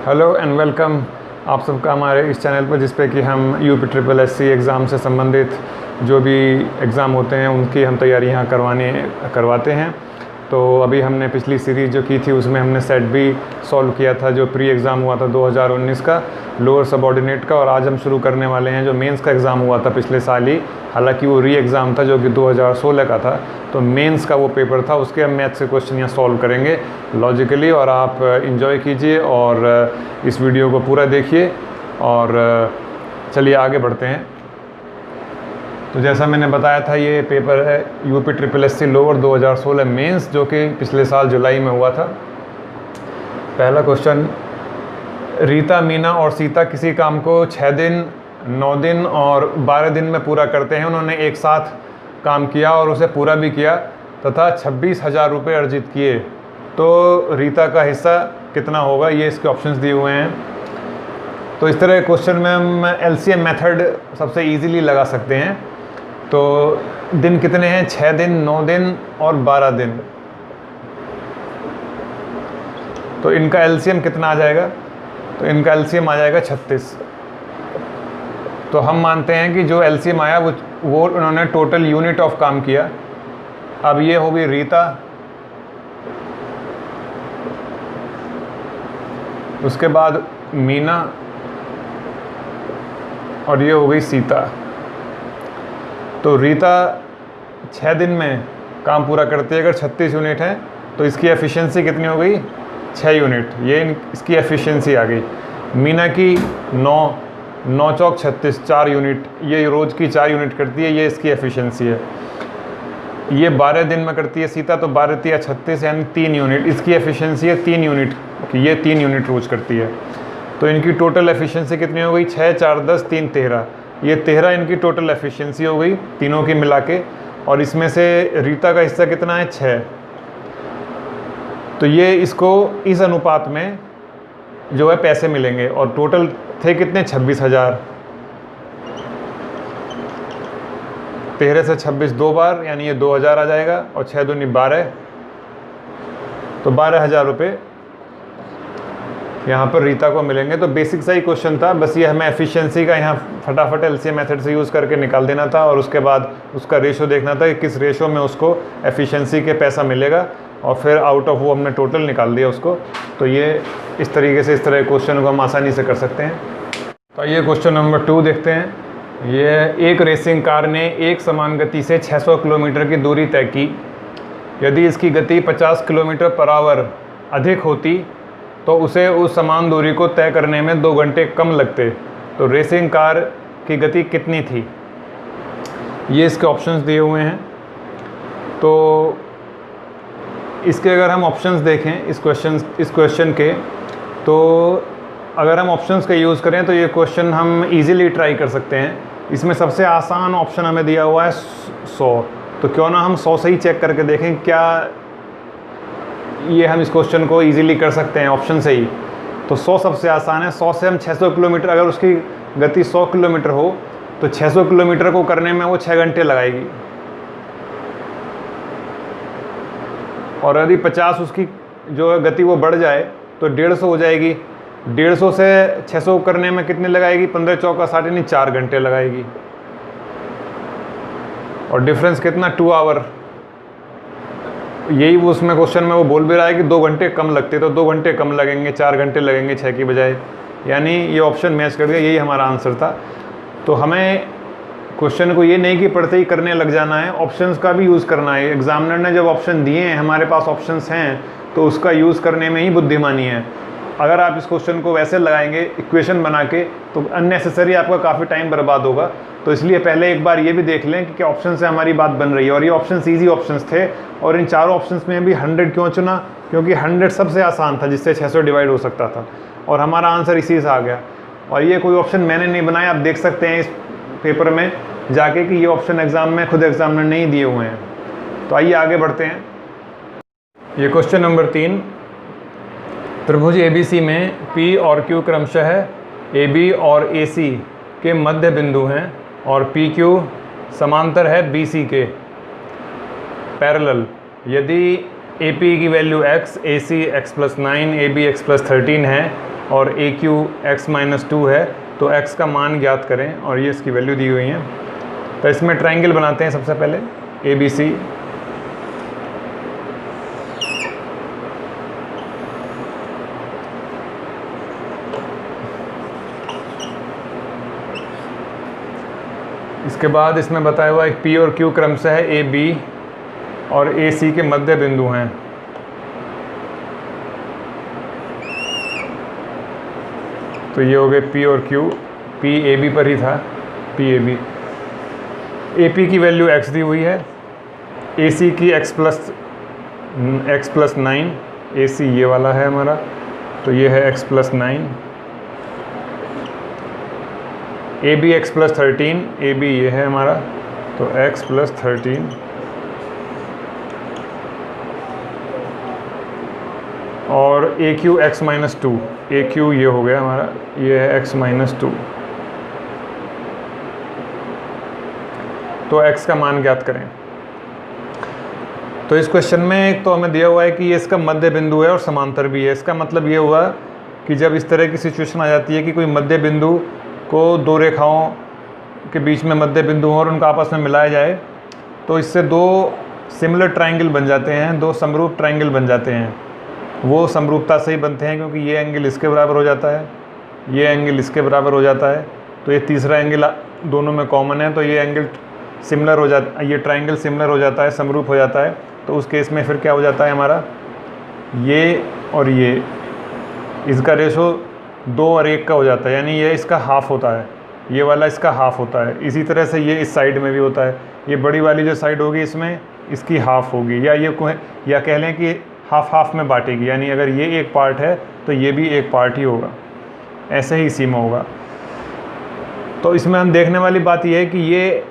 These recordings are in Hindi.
हेलो एंड वेलकम आप सबका हमारे इस चैनल पर, जिस पे कि हम UPSSC एग्ज़ाम से संबंधित जो भी एग्ज़ाम होते हैं उनकी हम तैयारियां करवाते हैं। तो अभी हमने पिछली सीरीज़ जो की थी उसमें हमने सेट भी सॉल्व किया था, जो प्री एग्ज़ाम हुआ था 2019 का लोअर सबऑर्डिनेट का। और आज हम शुरू करने वाले हैं जो मेंस का एग्ज़ाम हुआ था पिछले साल ही, हालांकि वो री एग्ज़ाम था जो कि 2016 का था। तो मेंस का वो पेपर था, उसके हम मैथ से क्वेश्चन यहाँ सॉल्व करेंगे लॉजिकली। और आप इंजॉय कीजिए और इस वीडियो को पूरा देखिए। और चलिए आगे बढ़ते हैं। तो जैसा मैंने बताया था, ये पेपर है UPSSC लोअर 2016 मेंस, जो कि पिछले साल जुलाई में हुआ था। पहला क्वेश्चन, रीता, मीना और सीता किसी काम को 6 दिन, 9 दिन और 12 दिन में पूरा करते हैं। उन्होंने एक साथ काम किया और उसे पूरा भी किया तथा 26,000 रुपये अर्जित किए। तो रीता का हिस्सा कितना होगा, ये इसके ऑप्शंस दिए हुए हैं। तो इस तरह क्वेश्चन में हम LCM मेथड सबसे इजीली लगा सकते हैं। तो दिन कितने हैं, 6 दिन, 9 दिन और 12 दिन। तो इनका LCM कितना आ जाएगा, तो इनका LCM आ जाएगा 36। तो हम मानते हैं कि जो LCM आया वो उन्होंने टोटल यूनिट ऑफ काम किया। अब ये होगी रीता, उसके बाद मीना और ये हो गई सीता। तो रीता 6 दिन में काम पूरा करती है, अगर 36 यूनिट है तो इसकी एफिशिएंसी कितनी हो गई, 6 यूनिट, ये इसकी एफिशिएंसी आ गई। मीना की 9 चौक 36, 4 यूनिट, ये रोज़ की 4 यूनिट करती है, ये इसकी एफिशिएंसी है। ये 12 दिन में करती है सीता, तो 12 तिया 36 यानी 3 यूनिट, इसकी एफिशिएंसी है 3 यूनिट, ये 3 यूनिट रोज़ करती है। तो इनकी टोटल एफिशिएंसी कितनी हो गई, 6, 4, 10, 3, 13, ये 13 इनकी टोटल एफिशिएंसी हो गई तीनों की मिला के। और इसमें से रीता का हिस्सा कितना है, 6। तो ये इसको इस अनुपात में जो है पैसे मिलेंगे। और टोटल थे कितने, 26,000। 13 से 26 दो बार, यानी ये 2,000 आ जाएगा। और 6 दूनी 12, तो 12,000 रुपये यहाँ पर रीता को मिलेंगे। तो बेसिक सा ही क्वेश्चन था, बस ये हमें एफिशिएंसी का यहाँ फटाफट LCM मेथड से यूज़ करके निकाल देना था। और उसके बाद उसका रेशो देखना था कि किस रेशो में उसको एफिशिएंसी के पैसा मिलेगा, और फिर आउट ऑफ वो हमने टोटल निकाल दिया उसको। तो ये इस तरीके से, इस तरह क्वेश्चन को हम आसानी से कर सकते हैं। तो ये क्वेश्चन नंबर 2 देखते हैं। ये एक रेसिंग कार ने एक समान गति से 600 किलोमीटर की दूरी तय की। यदि इसकी गति 50 किलोमीटर पर आवर अधिक होती तो उसे उस समान दूरी को तय करने में 2 घंटे कम लगते। तो रेसिंग कार की गति कितनी थी, ये इसके ऑप्शंस दिए हुए हैं। तो इसके अगर हम ऑप्शंस देखें इस क्वेश्चन के, तो अगर हम ऑप्शंस का यूज़ करें तो ये क्वेश्चन हम इजीली ट्राई कर सकते हैं। इसमें सबसे आसान ऑप्शन हमें दिया हुआ है 100। तो क्यों ना हम 100 से ही चेक करके देखें, क्या ये हम इस क्वेश्चन को इजीली कर सकते हैं ऑप्शन से ही। तो 100 सबसे आसान है। 100 से हम 600 किलोमीटर, अगर उसकी गति 100 किलोमीटर हो तो 600 किलोमीटर को करने में वो 6 घंटे लगाएगी। और यदि 50 उसकी जो गति वो बढ़ जाए तो 150 हो जाएगी। 150 से 600 करने में कितने लगाएगी, 15 चौका 60 यानी 4 घंटे लगाएगी। और डिफरेंस कितना, 2 आवर। यही वो उसमें क्वेश्चन में वो बोल भी रहा है कि 2 घंटे कम लगते, तो 2 घंटे कम लगेंगे, 4 घंटे लगेंगे 6 की बजाय। यानी ये ऑप्शन मैच कर गया, यही हमारा आंसर था। तो हमें क्वेश्चन को ये नहीं कि पढ़ते ही करने लग जाना है, ऑप्शंस का भी यूज़ करना है। एग्जामिनर ने जब ऑप्शन दिए हैं, हमारे पास ऑप्शंस हैं, तो उसका यूज़ करने में ही बुद्धिमानी है। अगर आप इस क्वेश्चन को वैसे लगाएंगे इक्वेशन बना के, तो अननेसेसरी आपका काफ़ी टाइम बर्बाद होगा। तो इसलिए पहले एक बार ये भी देख लें कि क्या ऑप्शन से हमारी बात बन रही है। और ये ऑप्शंस ईजी ऑप्शंस थे। और इन चारों ऑप्शंस में भी 100 क्यों चुना, क्योंकि 100 सबसे आसान था जिससे 600 डिवाइड हो सकता था। और हमारा आंसर इसी से आ गया। और ये कोई ऑप्शन मैंने नहीं बनाया, आप देख सकते हैं इस पेपर में जाके कि ये ऑप्शन एग्ज़ाम में खुद एग्जामिनर ने ही दिए हुए हैं। तो आइए आगे बढ़ते हैं। ये क्वेश्चन नंबर 3, त्रिभुज ABC में P और Q क्रमशः AB और AC के मध्य बिंदु हैं और PQ समांतर है BC के पैरेलल। यदि AP की value x, AC x+9, AB x+13 है और ए क्यू एक्स माइनस 2 है, तो x का मान ज्ञात करें और ये इसकी वैल्यू दी हुई है। तो इसमें ट्रायंगल बनाते हैं सबसे पहले ABC। इसके बाद इसमें बताया हुआ एक P और Q क्रमशः है AB और AC के मध्य बिंदु हैं। तो ये हो गए P और Q, P AB पर ही था, P AB। AP की वैल्यू x दी हुई है, AC की x प्लस 9, AC ये वाला है हमारा, तो ये है x plus 9। AB x plus 13, AB ये है हमारा, तो x प्लस 13। और AQ x माइनस 2, AQ ये हो गया हमारा, ये है x माइनस 2। तो x का मान ज्ञात करें। तो इस क्वेश्चन में एक तो हमें दिया हुआ है कि ये इसका मध्य बिंदु है और समांतर भी है। इसका मतलब ये हुआ कि जब इस तरह की सिचुएशन आ जाती है कि कोई मध्य बिंदु को दो रेखाओं के बीच में मध्य बिंदु हो और उनका आपस में मिलाया जाए, तो इससे दो सिमिलर ट्रायंगल बन जाते हैं, दो समरूप ट्रायंगल बन जाते हैं। वो समरूपता से ही बनते हैं क्योंकि ये एंगल इसके बराबर हो जाता है, ये एंगल इसके बराबर हो जाता है, तो ये तीसरा एंगल दोनों में कॉमन है, तो ये एंगल सिमिलर हो जाता, ये ट्रायंगल सिमिलर हो जाता है, समरूप हो जाता है। तो उस केस में फिर क्या हो जाता है हमारा, ये और ये इसका रेशो 2 और 1 का हो जाता है, यानी ये इसका हाफ होता है, ये वाला इसका हाफ होता है। इसी तरह से ये इस साइड में भी होता है, ये बड़ी वाली जो साइड होगी इसमें इसकी हाफ होगी, या कह लें कि हाफ हाफ में बांटेगी, यानी अगर ये एक पार्ट है तो ये भी एक पार्ट ही होगा, ऐसे ही इसी में होगा। तो इसमें हम देखने वाली बात यह है कि ये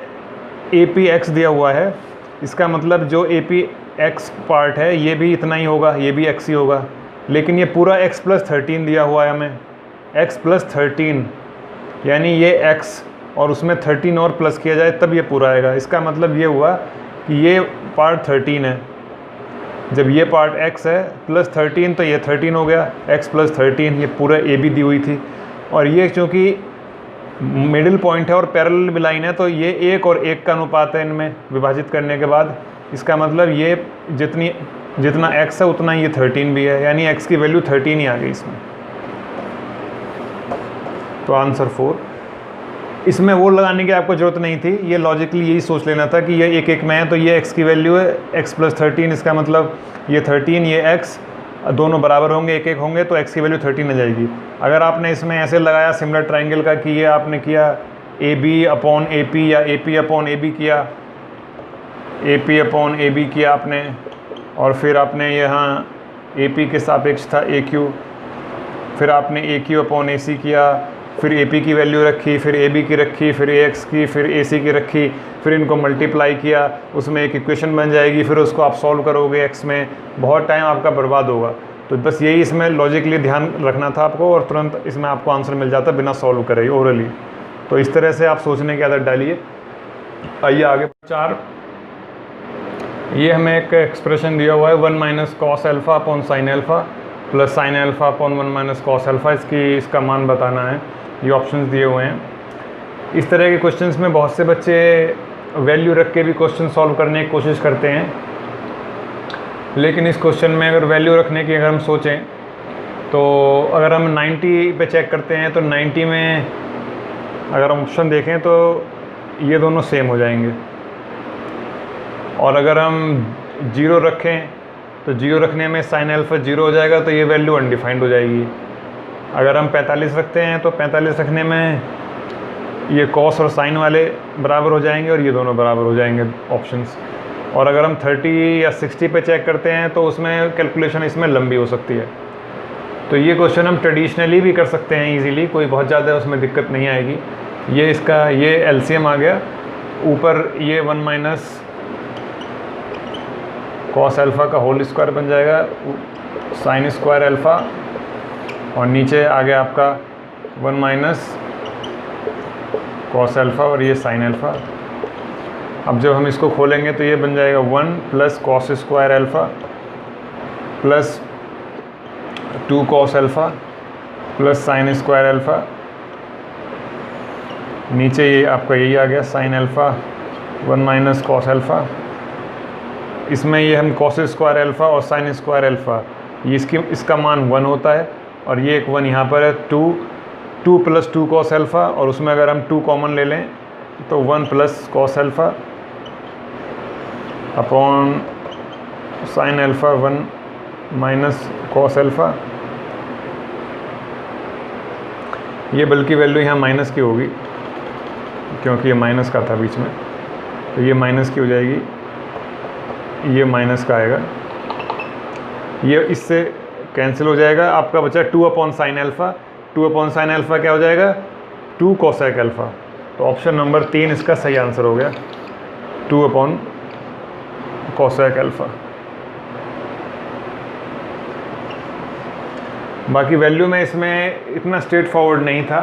APX दिया हुआ है, इसका मतलब जो APX पार्ट है ये भी इतना ही होगा, ये भी x ही होगा, लेकिन ये पूरा x प्लस 13 दिया हुआ है हमें, x प्लस 13, यानी ये x और उसमें 13 और प्लस किया जाए तब ये पूरा आएगा। इसका मतलब ये हुआ कि ये पार्ट 13 है, जब ये पार्ट x है प्लस 13 तो ये 13 हो गया, x प्लस 13, ये पूरा AB दी हुई थी। और ये चूँकि मिडिल पॉइंट है और पैरेलल भी लाइन है, तो ये 1 और 1 का अनुपात है इनमें विभाजित करने के बाद। इसका मतलब ये जितना x है उतना ये 13 भी है, यानी x की वैल्यू 13 ही आ गई इसमें। तो आंसर 4। इसमें वो लगाने की आपको ज़रूरत नहीं थी, ये लॉजिकली यही सोच लेना था कि ये 1 1 में है, तो ये x की वैल्यू है x प्लस 13, इसका मतलब ये 13, ये x दोनों बराबर होंगे, 1 1 होंगे, तो x की वैल्यू 13 आ जाएगी। अगर आपने इसमें ऐसे लगाया सिमिलर ट्रायंगल का कि ये आपने किया AB अपॉन AP या AP अपॉन AB किया, AP अपॉन AB किया आपने, और फिर आपने यहाँ AP के सापेक्ष था AQ, फिर आपने AQ अपॉन AC किया, फिर AP की वैल्यू रखी, फिर AB की रखी, फिर AX की, फिर AC की रखी, फिर इनको मल्टीप्लाई किया, उसमें एक इक्वेशन बन जाएगी, फिर उसको आप सॉल्व करोगे x में, बहुत टाइम आपका बर्बाद होगा। तो बस यही इसमें लॉजिकली ध्यान रखना था आपको, और तुरंत इसमें आपको आंसर मिल जाता बिना सॉल्व करे ओरली। तो इस तरह से आप सोचने की आदत डालिए। आइए आगे। 4, ये हमें एक एक्सप्रेशन दिया हुआ है 1 minus cos alpha upon sine alpha plus sign alpha upon 1 minus cos alpha, इसका मान बताना है। ये ऑप्शंस दिए हुए हैं। इस तरह के क्वेश्चंस में बहुत से बच्चे वैल्यू रख के भी क्वेश्चन सॉल्व करने की कोशिश करते हैं, लेकिन इस क्वेश्चन में अगर वैल्यू रखने की अगर हम सोचें तो अगर हम 90 पे चेक करते हैं तो 90 में अगर हम ऑप्शन देखें तो ये दोनों सेम हो जाएंगे, और अगर हम 0 रखें तो 0 रखने में साइन एल्फ़ा 0 हो जाएगा, तो ये वैल्यू अनडिफाइंड हो जाएगी। अगर हम 45 रखते हैं तो 45 रखने में ये कॉस और साइन वाले बराबर हो जाएंगे और ये दोनों बराबर हो जाएंगे ऑप्शंस। और अगर हम 30 या 60 पे चेक करते हैं तो उसमें कैलकुलेशन इसमें लंबी हो सकती है। तो ये क्वेश्चन हम ट्रेडिशनली भी कर सकते हैं इजीली, कोई बहुत ज़्यादा उसमें दिक्कत नहीं आएगी। ये इसका ये एलसीएम आ गया, ऊपर ये 1 माइनस कॉस एल्फ़ा का होल स्क्वायर बन जाएगा, साइन स्क्वायर एल्फ़ा, और नीचे आ गया आपका 1 माइनस कॉस एल्फ़ा और ये साइन एल्फ़ा। अब जब हम इसको खोलेंगे तो ये बन जाएगा 1 plus cos square alpha plus 2 cos alpha plus sine square alpha, नीचे ये आपका यही आ गया sine alpha 1 minus cos alpha. इसमें ये हम कॉस स्क्वायर अल्फ़ा और साइन स्क्वायर अल्फ़ा, ये इसका मान 1 होता है और ये एक 1 यहाँ पर है। 2 प्लस 2 कॉस अल्फ़ा, और उसमें अगर हम 2 कॉमन ले लें तो 1 plus cos alpha upon sine alpha 1 minus cos alpha. ये बल्कि वैल्यू यहाँ माइनस की होगी क्योंकि ये माइनस का था बीच में, तो ये माइनस की हो जाएगी, ये माइनस का आएगा, ये इससे कैंसिल हो जाएगा। आपका बचा 2 upon sine alpha. 2 upon sine alpha क्या हो जाएगा? 2 कोसेक अल्फ़ा। तो ऑप्शन नंबर 3 इसका सही आंसर हो गया, 2 अपॉन कोसेक अल्फ़ा। बाकी वैल्यू में इसमें इतना स्ट्रेट फॉरवर्ड नहीं था,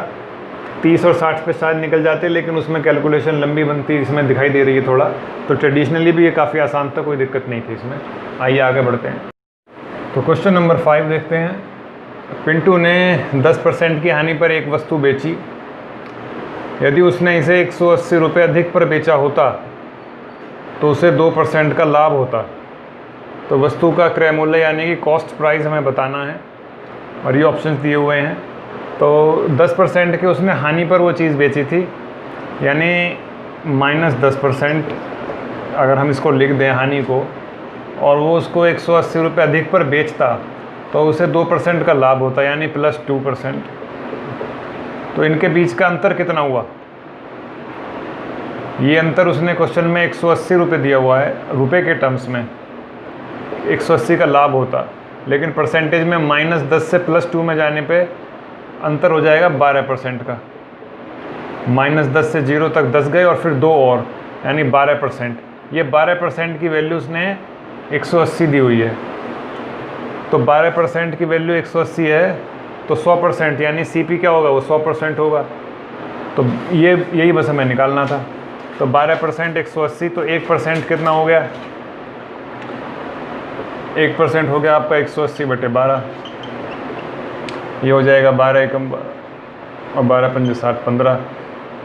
30 और 60 पे शायद निकल जाते, लेकिन उसमें कैलकुलेशन लंबी बनती इसमें दिखाई दे रही है थोड़ा। तो ट्रेडिशनली भी ये काफ़ी आसान था, कोई दिक्कत नहीं थी इसमें। आइए आगे बढ़ते हैं। तो क्वेश्चन नंबर 5 देखते हैं। पिंटू ने 10% की हानि पर एक वस्तु बेची। यदि उसने इसे 180 रुपये अधिक पर बेचा होता तो उसे 2% का लाभ होता। तो वस्तु का क्रय मूल्य यानी कि कॉस्ट प्राइस हमें बताना है और ये ऑप्शंस दिए हुए हैं। तो 10% के उसने हानि पर वो चीज़ बेची थी, यानी -10% अगर हम इसको लिख दें हानि को, और वो उसको 180 रुपये अधिक पर बेचता तो उसे 2% का लाभ होता, यानी +2%। तो इनके बीच का अंतर कितना हुआ? ये अंतर उसने क्वेश्चन में 180 रुपये दिया हुआ है, रुपए के टर्म्स में 180 का लाभ होता, लेकिन परसेंटेज में -10 से +2 में जाने पे अंतर हो जाएगा 12% का। -10 से 0 तक 10 गए और फिर 2 और, यानी 12%। ये 12% की वैल्यू उसने 180 दी हुई है। तो 12% की वैल्यू 180 है, तो 100% यानी CP क्या होगा? वो 100% होगा। तो यही बस हमें निकालना था। तो 12% 180, तो 1% कितना हो गया? 1% हो गया आपका 180/12। ये हो जाएगा 12 एकम और 12 पंजे 60, 15।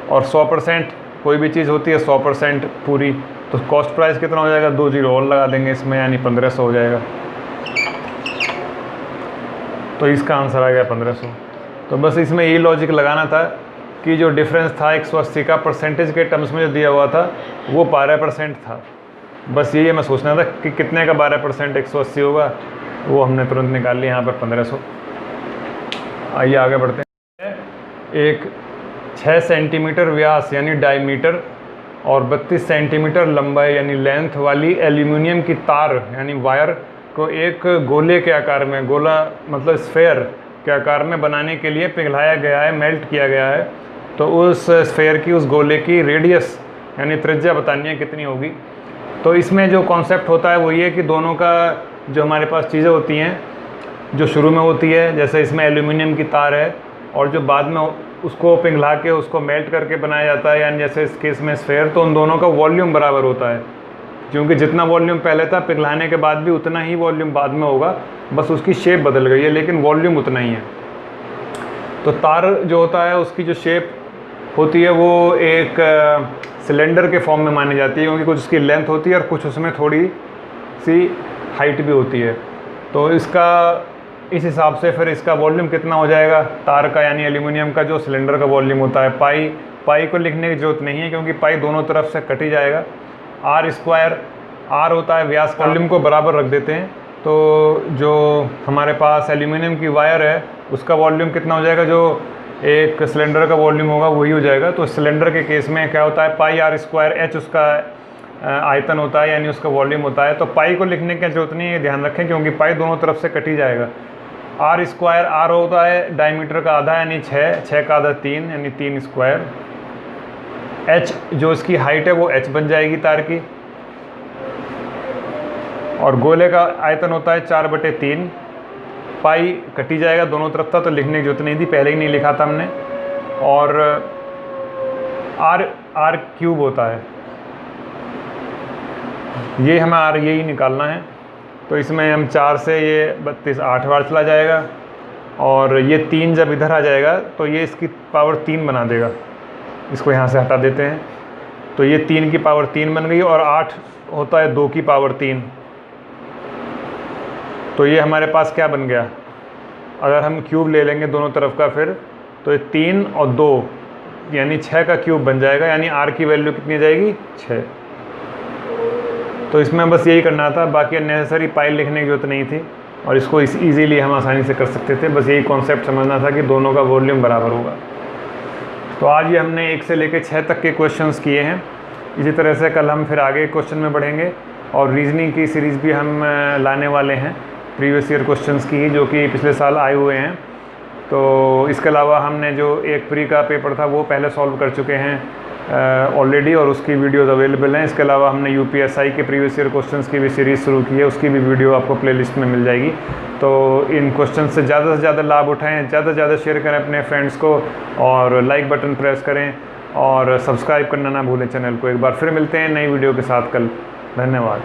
और 100% कोई भी चीज़ होती है 100% पूरी, तो कॉस्ट प्राइस कितना हो जाएगा? 2 जीरो और लगा देंगे इसमें, यानी 1500 हो जाएगा। तो इसका आंसर आ गया 1500। तो बस इसमें यही लॉजिक लगाना था कि जो डिफरेंस था 180 का परसेंटेज के टर्म्स में जो दिया हुआ था वो 12% था। बस यही हमें सोचना था कि कितने का 12% 180 होगा, वो हमने तुरंत निकाल लिया यहाँ पर 1500। आइए आगे बढ़ते हैं। एक 6 सेंटीमीटर व्यास यानी डायमीटर और 32 सेंटीमीटर लंबाई यानी लेंथ वाली एल्यूमिनियम की तार यानी वायर को एक गोले के आकार में, गोला मतलब स्फेयर के आकार में बनाने के लिए पिघलाया गया है, मेल्ट किया गया है। तो उस स्फेयर की, उस गोले की रेडियस यानी त्रिज्या बतानी है कितनी होगी। तो इसमें जो कॉन्सेप्ट होता है वो ये कि दोनों का जो हमारे पास चीज़ें होती हैं जो शुरू में होती है, जैसे इसमें एल्यूमिनियम की तार है, और जो बाद में उसको पिघला के उसको मेल्ट करके बनाया जाता है, यानी जैसे इस केस में स्फेयर, तो उन दोनों का वॉल्यूम बराबर होता है। क्योंकि जितना वॉल्यूम पहले था पिघलाने के बाद भी उतना ही वॉल्यूम बाद में होगा, बस उसकी शेप बदल गई है, लेकिन वॉल्यूम उतना ही है। तो तार जो होता है उसकी जो शेप होती है वो एक सिलेंडर के फॉर्म में मानी जाती है, क्योंकि कुछ उसकी लेंथ होती है और कुछ उसमें थोड़ी सी हाइट भी होती है। तो इस हिसाब से फिर इसका वॉल्यूम कितना हो जाएगा तार का, यानी एल्यूमिनियम का जो सिलेंडर का वॉल्यूम होता है। पाई को लिखने की ज़रूरत नहीं है क्योंकि पाई दोनों तरफ से कट ही जाएगा। R होता है व्यास, वॉल्यूम को बराबर रख देते हैं। तो जो हमारे पास एल्यूमिनियम की वायर है उसका वॉल्यूम कितना हो जाएगा, जो एक सिलेंडर का वॉल्यूम होगा वही हो जाएगा। तो सिलेंडर के केस में क्या होता है, πr², h उसका आयतन होता है, यानी उसका वॉल्यूम होता है। तो पाई को लिखने की जरूरत नहीं है, ध्यान रखें, क्योंकि पाई दोनों तरफ से कट ही जाएगा। R होता है डायमीटर का आधा यानी 6 का आधा 3 यानी 3 स्क्वायर। h जो इसकी हाइट है वो h बन जाएगी तार की, और गोले का आयतन होता है 4/3। पाई कटी जाएगा दोनों तरफ था, तो लिखने की जरूरत नहीं थी, पहले ही नहीं लिखा था हमने। और r³ होता है, ये हमें यही निकालना है। तो इसमें हम 4 से ये 32 8 बार चला जाएगा, और ये 3 जब इधर आ जाएगा तो ये इसकी पावर 3 बना देगा। इसको यहाँ से हटा देते हैं, तो ये 3 की पावर 3 बन गई, और 8 होता है 2 की पावर 3। तो ये हमारे पास क्या बन गया, अगर हम क्यूब ले लेंगे दोनों तरफ का फिर, तो ये 3 और 2 यानी 6 का क्यूब बन जाएगा, यानी r की वैल्यू कितनी आ जाएगी, 6। तो इसमें बस यही करना था, बाकी अननेसेसरी पाई लिखने की जरूरत नहीं थी, और इसको ईज़िली हम आसानी से कर सकते थे। बस यही कॉन्सेप्ट समझना था कि दोनों का वॉल्यूम बराबर होगा। तो आज ये हमने 1 से लेकर 6 तक के क्वेश्चंस किए हैं। इसी तरह से कल हम फिर आगे क्वेश्चन में बढ़ेंगे, और रीजनिंग की सीरीज़ भी हम लाने वाले हैं, प्रीवियस ईयर क्वेश्चंस की, जो कि पिछले साल आए हुए हैं। तो इसके अलावा हमने जो एक प्री का पेपर था वो पहले सॉल्व कर चुके हैं ऑलरेडी, और उसकी वीडियोज़ अवेलेबल हैं। इसके अलावा हमने UPSI के प्रीवियस ईयर क्वेश्चंस की भी सीरीज़ शुरू की है, उसकी भी वीडियो आपको प्लेलिस्ट में मिल जाएगी। तो इन क्वेश्चन से ज़्यादा लाभ उठाएं, ज़्यादा से ज़्यादा शेयर करें अपने फ्रेंड्स को, और लाइक बटन प्रेस करें, और सब्सक्राइब करना ना भूलें चैनल को। एक बार फिर मिलते हैं नई वीडियो के साथ कल। धन्यवाद।